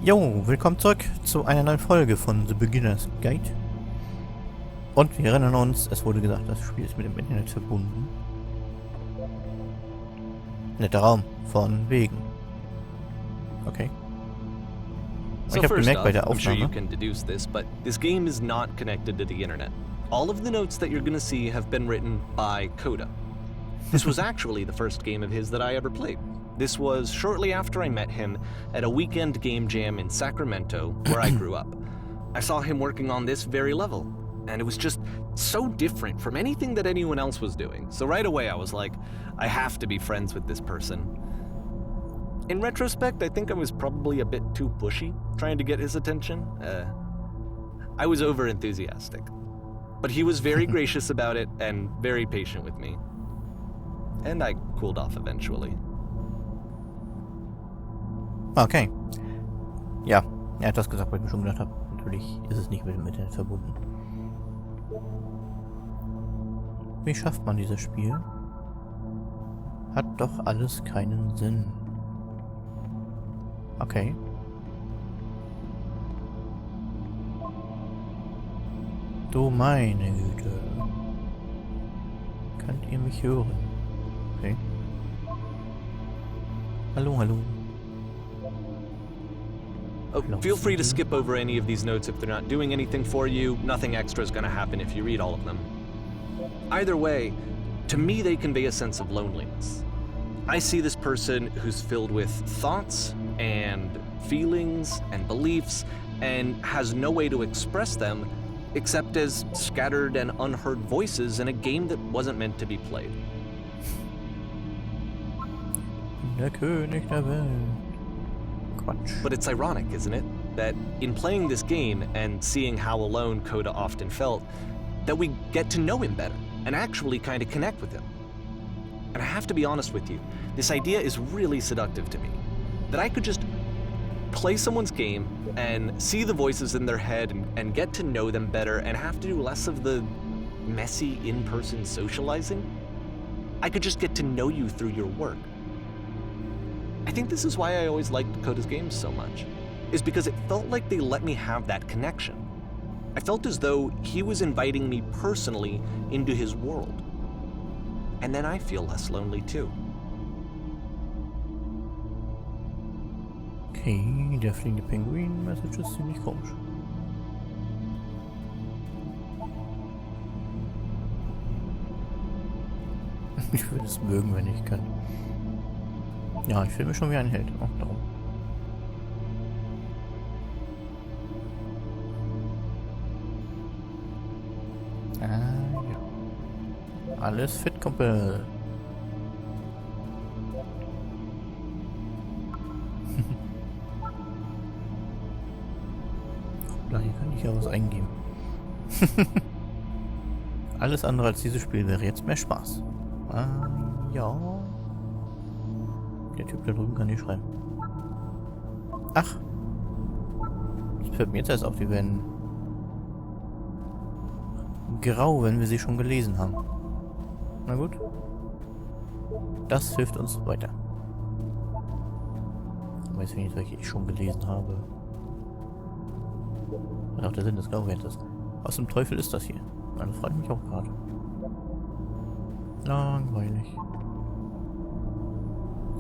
Jo, willkommen zurück zu einer neuen Folge von The Beginner's Guide. Und wir erinnern uns, es wurde gesagt, das Spiel ist mit dem Internet verbunden. Netter Raum, von wegen. Okay. Ich habe gemerkt bei der I'm sure you Aufnahme. can deduce this, but this game is not connected to the internet. All of the notes that you're gonna see have been written by Coda. This was actually the first game of his that I ever played. This was shortly after I met him at a weekend game jam in Sacramento, where I grew up. I saw him working on this very level, and it was just so different from anything that anyone else was doing. So right away I was like, I have to be friends with this person. In retrospect, I think I was probably a bit too pushy, trying to get his attention. I was over-enthusiastic. But he was very gracious about it and very patient with me. And I cooled off eventually. Okay. Ja, er hat das gesagt, weil ich mir schon gedacht habe. Natürlich ist es nicht mit dem Internet verbunden. Wie schafft man dieses Spiel? Hat doch alles keinen Sinn. Okay. Du meine Güte. Könnt ihr mich hören? Okay. Hallo, hallo. Oh, feel free to skip over any of these notes if they're not doing anything for you. Nothing extra is going to happen if you read all of them. Either way, to me they convey a sense of loneliness. I see this person who's filled with thoughts and feelings and beliefs and has no way to express them except as scattered and unheard voices in a game that wasn't meant to be played. Der König der Welt. Quatsch. But it's ironic, isn't it? That in playing this game and seeing how alone Coda often felt, that we get to know him better and actually kind of connect with him. And I have to be honest with you, this idea is really seductive to me. That I could just play someone's game and see the voices in their head and get to know them better and have to do less of the messy in-person socializing. I could just get to know you through your work. I think this is why I always liked Coda's games so much, is because it felt like they let me have that connection. I felt as though he was inviting me personally into his world. And then I feel less lonely too. Okay, der fliegende Pinguin. Message ist ziemlich komisch. Ich würde es mögen, wenn ich kann. Ja, ich fühle mich schon wie ein Held. Auch darum. Ah, ja. Alles fit, Kumpel. Hoppla, hier kann ich ja was eingeben. Alles andere als dieses Spiel wäre jetzt mehr Spaß. Ah, ja. Der Typ da drüben kann nicht schreiben. Ach. Das fällt mir jetzt erst auf, die werden grau, wenn wir sie schon gelesen haben. Na gut. Das hilft uns weiter. Ich weiß nicht, welche ich schon gelesen habe. Was auch der Sinn des Grauwertes. Was zum Teufel ist das hier? Na, das freut mich auch gerade. Langweilig.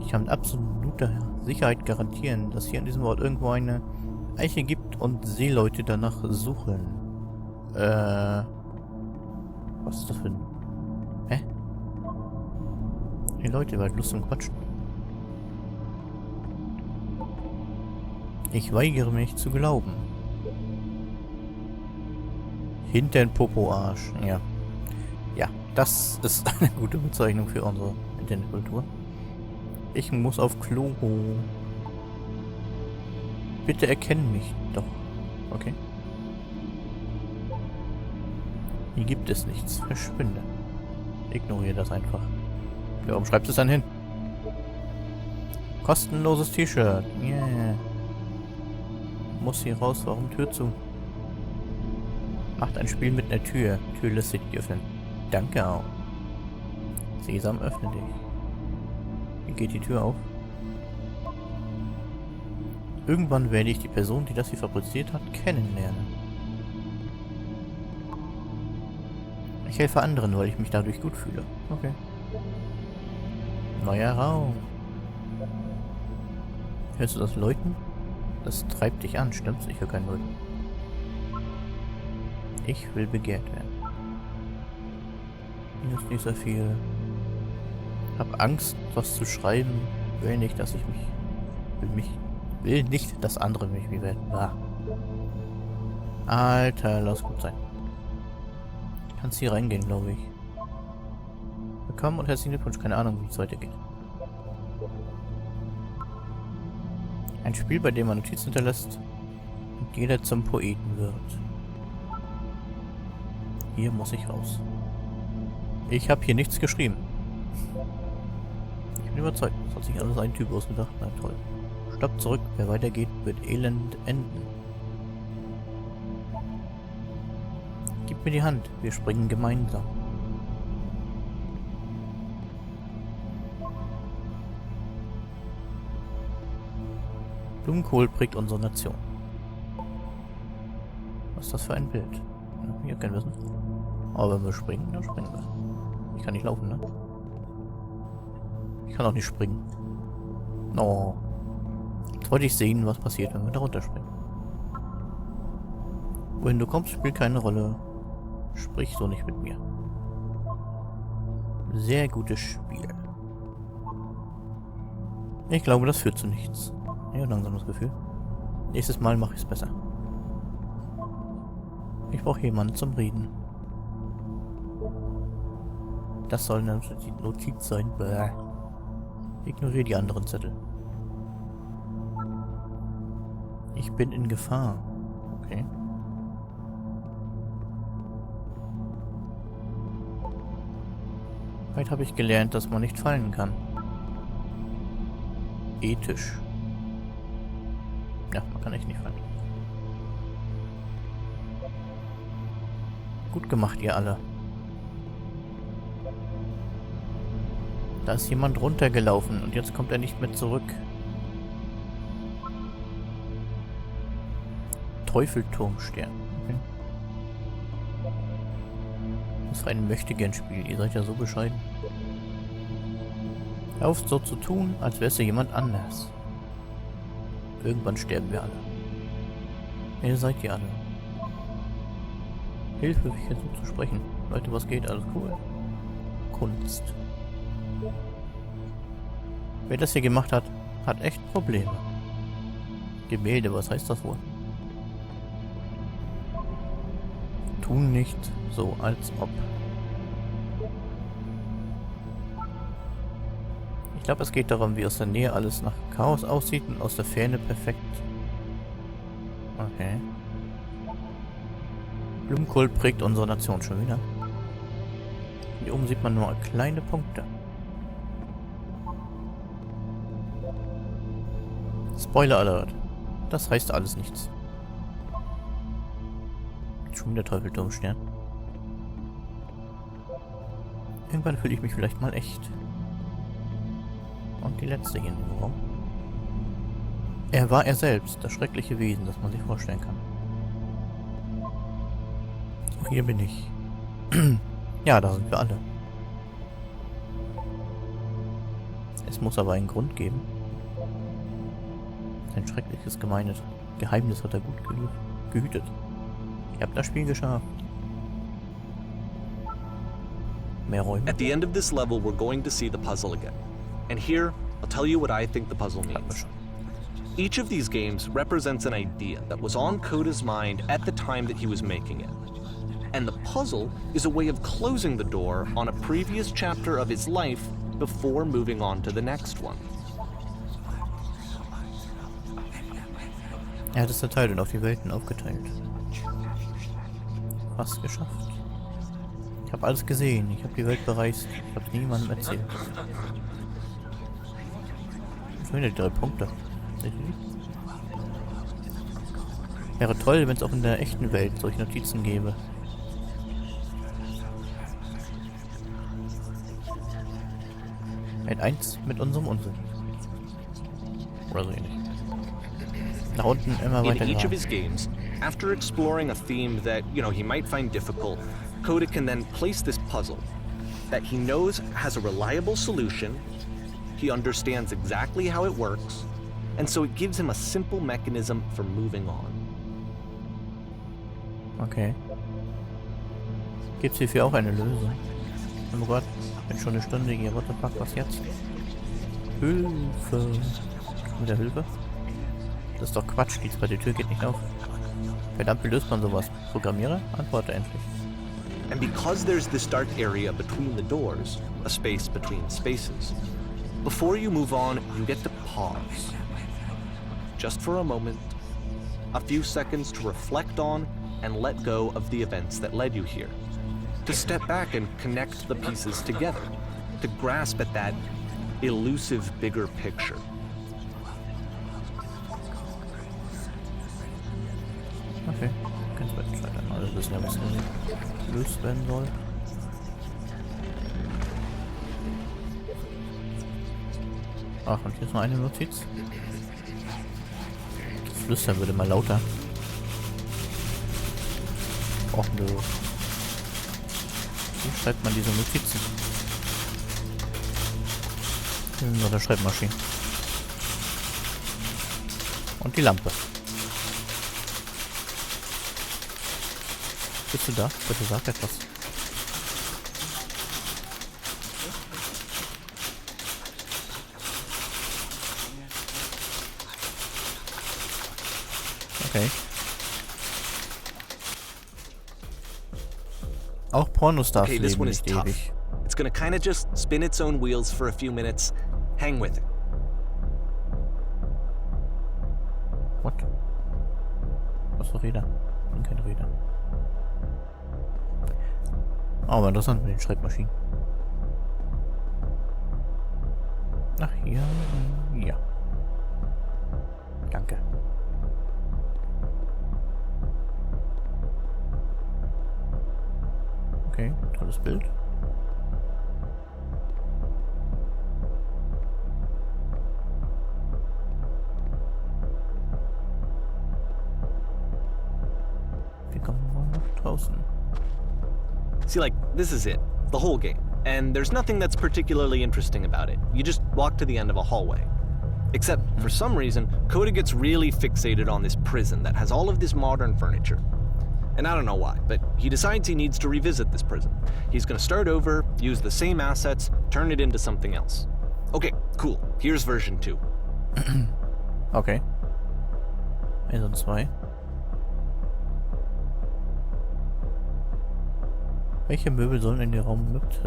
Ich kann mit absoluter Sicherheit garantieren, dass hier an diesem Ort irgendwo eine Eiche gibt und Seeleute danach suchen. Was ist das für ein... Hä? Hey Leute, ihr habt Lust zum Quatschen. Ich weigere mich zu glauben. Hintern Popo-Arsch. Ja. Ja, das ist eine gute Bezeichnung für unsere Internetkultur. Ich muss auf Klo. Bitte erkenn mich doch. Okay. Hier gibt es nichts. Verschwinde. Ignoriere das einfach. Ja, warum schreibst du es dann hin? Kostenloses T-Shirt. Yeah. Muss hier raus. Warum Tür zu? Macht ein Spiel mit einer Tür. Tür lässt sich nicht öffnen. Danke auch. Sesam, öffne dich. Wie geht die Tür auf? Irgendwann werde ich die Person, die das hier fabriziert hat, kennenlernen. Ich helfe anderen, weil ich mich dadurch gut fühle. Okay. Neuer Raum. Hörst du das Läuten? Das treibt dich an, stimmt's? Ich höre kein Läuten. Ich will begehrt werden. Hier ist nicht so viel. Hab Angst, was zu schreiben. Will nicht, dass ich will nicht, dass andere mich bewerten. Ah. Alter, lass gut sein. Kannst hier reingehen, glaube ich. Willkommen und herzlichen Glückwunsch. Keine Ahnung, wie es weitergeht. Ein Spiel, bei dem man Notizen hinterlässt und jeder zum Poeten wird. Hier muss ich raus. Ich habe hier nichts geschrieben. Ich bin überzeugt. Das hat sich alles ein Typ ausgedacht. Na toll. Stopp zurück. Wer weitergeht, wird elend enden. Gib mir die Hand. Wir springen gemeinsam. Blumenkohl prägt unsere Nation. Was ist das für ein Bild? Ja, hier kein Wissen. Aber wenn wir springen, dann springen wir. Ich kann nicht laufen, ne? Ich kann auch nicht springen. Oh. Jetzt wollte ich sehen, was passiert, wenn wir da runterspringen. Wohin du kommst, spielt keine Rolle. Sprich so nicht mit mir. Sehr gutes Spiel. Ich glaube, das führt zu nichts. Ja, langsam das Gefühl. Nächstes Mal mache ich es besser. Ich brauche jemanden zum Reden. Das soll eine Notiz sein. Bäh. Ignoriere die anderen Zettel. Ich bin in Gefahr. Okay. Heute habe ich gelernt, dass man nicht fallen kann. Ethisch. Ja, man kann echt nicht fallen. Gut gemacht, ihr alle. Da ist jemand runtergelaufen und jetzt kommt er nicht mehr zurück. Teufelturmstern. Okay. Das war ein Möchtegern-Spiel. Ihr seid ja so bescheiden. Hör auf so zu tun, als wärst du jemand anders. Irgendwann sterben wir alle. Ihr seid ihr alle. Hilfe, ich jetzt so zu sprechen. Leute, was geht? Alles cool. Kunst. Wer das hier gemacht hat, hat echt Probleme. Gemälde, was heißt das wohl? Tun nicht so, als ob. Ich glaube, es geht darum, wie aus der Nähe alles nach Chaos aussieht und aus der Ferne perfekt. Okay. Blumenkohl prägt unsere Nation schon wieder. Hier oben sieht man nur kleine Punkte. Spoiler Alert. Das heißt alles nichts. Schon wieder Teufelturmstern. Irgendwann fühle ich mich vielleicht mal echt. Und die letzte hier in dem Raum. Er war er selbst, das schreckliche Wesen, das man sich vorstellen kann. Oh, hier bin ich. Ja, da sind wir alle. Es muss aber einen Grund geben. Sein schreckliches Geheimnis hat er gut gehütet. Ich habe das Spiel geschafft. Mehr Räume. At the end of this level, we're going to see the puzzle again. And here, I'll tell you what I think the puzzle means. Each of these games represents an idea that was on Coda's mind at the time that he was making it. And the puzzle is a way of closing the door on a previous chapter of his life before moving on to the next one. Er hat es zerteilt und auf die Welten aufgeteilt. Fast geschafft. Ich habe alles gesehen. Ich habe die Welt bereist. Ich habe niemandem erzählt. Schon wieder die 3 Punkte. Wäre toll, wenn es auch in der echten Welt solche Notizen gäbe. Ein Eins mit unserem Unsinn. Oder so ähnlich. Nach unten immer In weiter each of graben. his games, after exploring a theme that, he might find difficult, Coda can then place this puzzle that he knows has a reliable solution, he understands exactly how it works, and so it gives him a simple mechanism for moving on. Okay. Gibt's hierfür auch eine Lösung? Oh Gott, bin schon eine Stunde hier. What the fuck, was jetzt? Hilfe. Mit der Hilfe? Das ist doch Quatsch, die zweite Tür geht nicht auf. Verdammt, wie löst man sowas? Programmierer? Antworte endlich. And because there's this dark area between the doors, a space between spaces, before you move on, you get to pause. Just for a moment, a few seconds to reflect on and let go of the events that led you here. To step back and connect the pieces together. To grasp at that elusive bigger picture. Okay, ganz weit scheitern. Also wissen ja, was gelöst werden soll. Ach, und hier ist noch eine Notiz. Das Flüstern würde mal lauter. Och nö. Wie schreibt man diese Notizen? In der Schreibmaschine. Und die Lampe. Bist du da? Bitte sag etwas. Okay. Auch Pornostars Okay, this leben one is nicht tough. ewig. It's gonna kinda just spin its own wheels for a few minutes. Hang with it. What? Was für Räder? Ich bin kein Räder. Aber interessant mit den Schreibmaschinen. Ach, hier. Ja. Danke. Okay, tolles Bild. Wir kommen mal nach draußen. See, like, this is it. The whole game. And there's nothing that's particularly interesting about it. You just walk to the end of a hallway. Except, for some reason, Coda gets really fixated on this prison that has all of this modern furniture. And I don't know why, but he decides he needs to revisit this prison. He's gonna start over, use the same assets, turn it into something else. Okay, cool. Here's version 2. Okay. Also 2. Welche Möbel sollen in den Raum mit?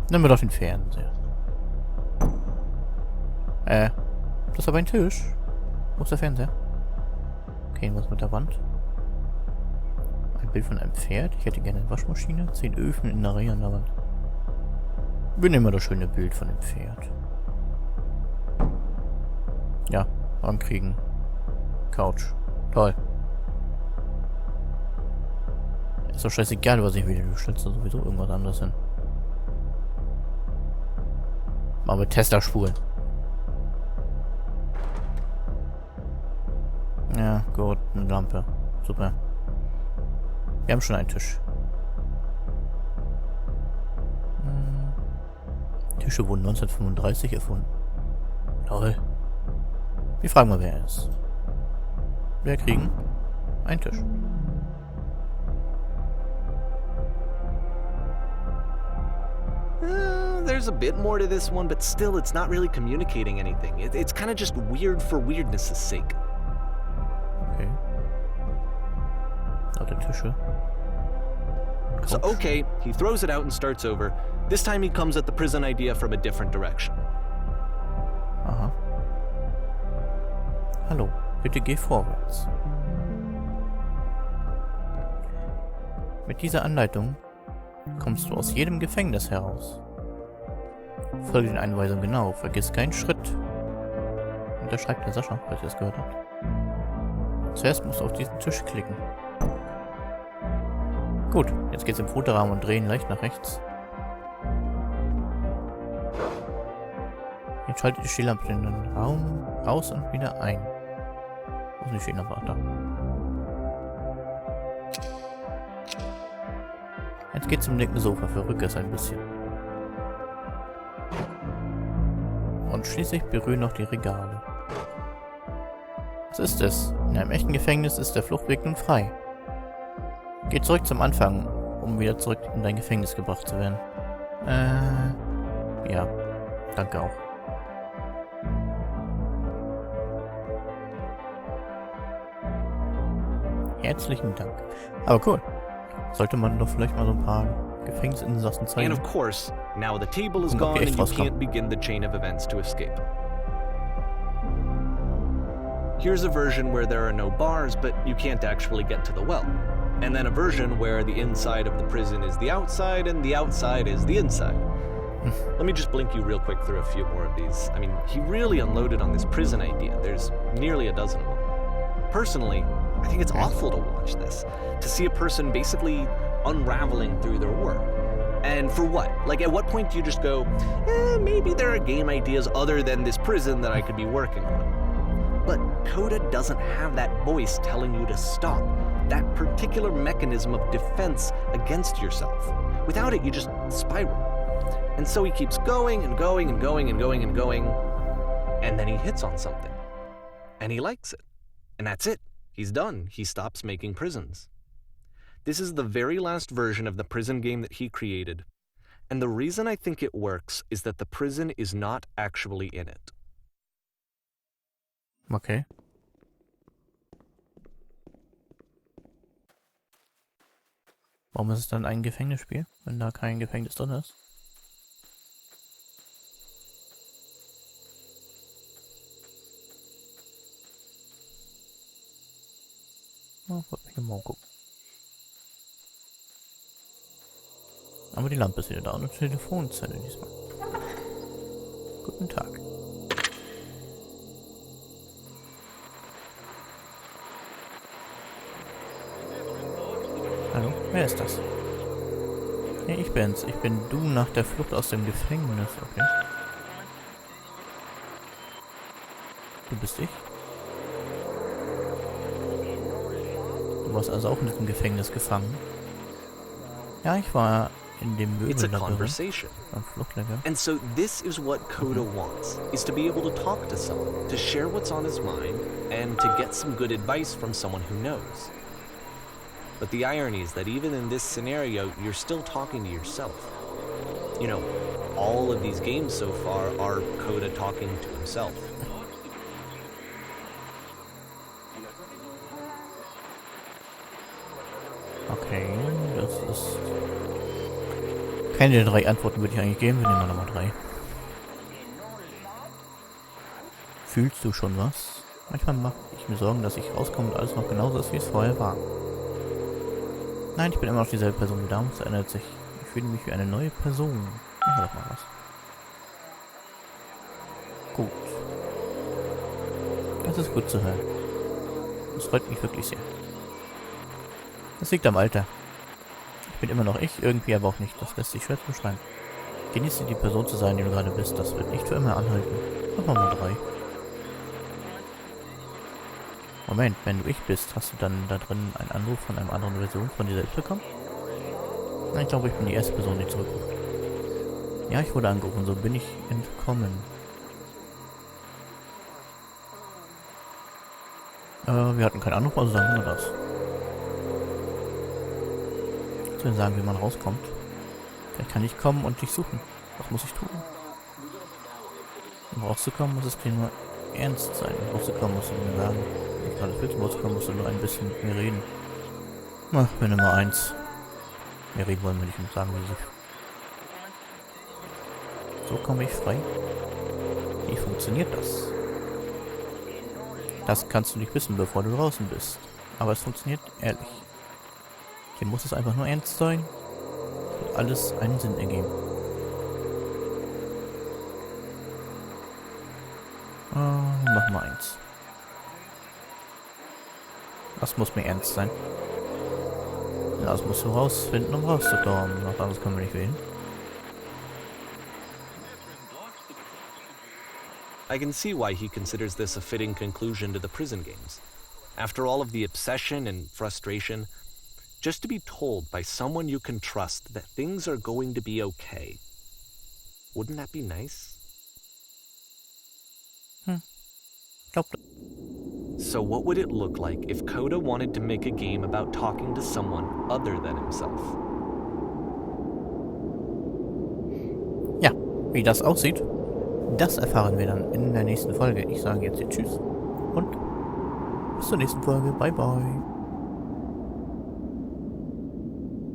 Nehmen wir doch den Fernseher. Das ist aber ein Tisch. Wo ist der Fernseher? Okay, was mit der Wand? Ein Bild von einem Pferd. Ich hätte gerne eine Waschmaschine. 10 Öfen in der Reihe an der Wand. Wir nehmen mal das schöne Bild von dem Pferd. Ja, ankriegen. Couch. Toll. Ist doch scheißegal, was ich will. Du stellst da sowieso irgendwas anderes hin. Machen wir Tesla-Spulen. Ja, gut. Eine Lampe. Super. Wir haben schon einen Tisch. Tische wurden 1935 erfunden. Toll. Wir fragen mal, wer er ist. Wir kriegen einen Tisch. There's a bit more to this one, but still, it's not really communicating anything. It's kind of just weird for weirdness' sake. Okay. Lauter Tische. So, okay, he throws it out and starts over. This time he comes at the prison idea from a different direction. Aha. Hallo, bitte geh vorwärts. Mit dieser Anleitung kommst du aus jedem Gefängnis heraus. Folge den Einweisungen genau, vergiss keinen Schritt. Unterschreibt der Sascha, falls ihr es gehört habt. Zuerst musst du auf diesen Tisch klicken. Gut, jetzt geht's im Fotoraum und drehen leicht nach rechts. Jetzt schaltet die Stehlampe in den Raum aus und wieder ein. Wo ist die Stehlampe? Da. Jetzt geht's zum linken Sofa, verrückt es ein bisschen. Und schließlich berühren noch die Regale. Was ist es? In einem echten Gefängnis ist der Fluchtweg nun frei. Geh zurück zum Anfang, um wieder zurück in dein Gefängnis gebracht zu werden. Ja. Danke auch. Herzlichen Dank. Aber cool. Sollte man doch vielleicht mal so ein paar Gefängnisinsassen zeigen. And of course, now the table is gone and you can't begin the chain of events to escape. Here's a version where there are no bars, but you can't actually get to the well. And then a version where the inside of the prison is the outside and the outside is the inside. Let me just blink you real quick through a few more of these. I mean, he really unloaded on this prison idea. There's nearly a dozen of them. Personally, I think it's awful to watch this. To see a person basically unraveling through their work. And for what? Like, at what point do you just go, maybe there are game ideas other than this prison that I could be working on? But Coda doesn't have that voice telling you to stop. That particular mechanism of defense against yourself. Without it, you just spiral. And so he keeps going and going and going and going and going. And then he hits on something. And he likes it. And that's it. He's done. He stops making prisons. This is the very last version of the prison game that he created. And the reason I think it works is that the prison is not actually in it. Okay. Warum ist es dann ein Gefängnisspiel, wenn da kein Gefängnis drin ist? Oh, wollte mich mal gucken. Aber die Lampe ist wieder da und eine Telefonzelle diesmal. Guten Tag. Hallo, wer ist das? Hey, ich bin's. Ich bin du nach der Flucht aus dem Gefängnis, okay. Du bist ich? Du warst also auch in diesem Gefängnis gefangen? Ja, ich war in dem Möbellabyrinth beim Fluchtlager. And so this is what Coda wants, is to be able to talk to someone, to share what's on his mind, and to get some good advice from someone who knows. But the irony is that even in this scenario, you're still talking to yourself. You know, all of these games so far are Coda talking to himself. Okay, das ist... Keine der 3 Antworten würde ich eigentlich geben, wir nehmen mal Nummer 3. Fühlst du schon was? Manchmal mache ich mir Sorgen, dass ich rauskomme und alles noch genauso ist, wie es vorher war. Nein, ich bin immer noch dieselbe Person wie damals, ändert sich. Ich fühle mich wie eine neue Person. Machen wir doch mal was. Gut. Das ist gut zu hören. Das freut mich wirklich sehr. Das liegt am Alter. Ich bin immer noch ich, irgendwie aber auch nicht. Das lässt sich schwer beschreiben. Genieße die Person zu sein, die du gerade bist. Das wird nicht für immer anhalten. Mach mal 3. Moment, wenn du ich bist, hast du dann da drin einen Anruf von einer anderen Version von dir selbst bekommen? Nein, ich glaube, ich bin die erste Person, die zurückruft. Ja, ich wurde angerufen, so bin ich entkommen. Wir hatten keinen Anruf, also sagen wir das. Ich soll sagen, wie man rauskommt. Vielleicht kann ich kommen und dich suchen. Was muss ich tun? Um rauszukommen, muss es dir nur ernst sein. Um rauszukommen, musst du mir sagen, wie ich gerade fühlst. Um rauszukommen, musst du nur ein bisschen mit mir reden. Na, bin Nummer 1. Wir reden wollen wir nicht und sagen, wie sie. So komme ich frei. Wie funktioniert das? Das kannst du nicht wissen, bevor du draußen bist. Aber es funktioniert ehrlich. Hier muss es einfach nur ernst sein. Wird alles einen Sinn ergeben. Noch mal 1. Das muss mir ernst sein. Ja, das musst du rausfinden, um rauszukommen. Noch anderes können wir nicht wählen. I can see why he considers this a fitting conclusion to the prison games. After all of the obsession and frustration, just to be told by someone you can trust that things are going to be okay. Wouldn't that be nice? Glaub, So what would it look like if Coda wanted to make a game about talking to someone other than himself? ja, wie das aussieht, das erfahren wir dann in der nächsten Folge. Ich sage jetzt hier Tschüss und bis zur nächsten Folge. Bye, bye.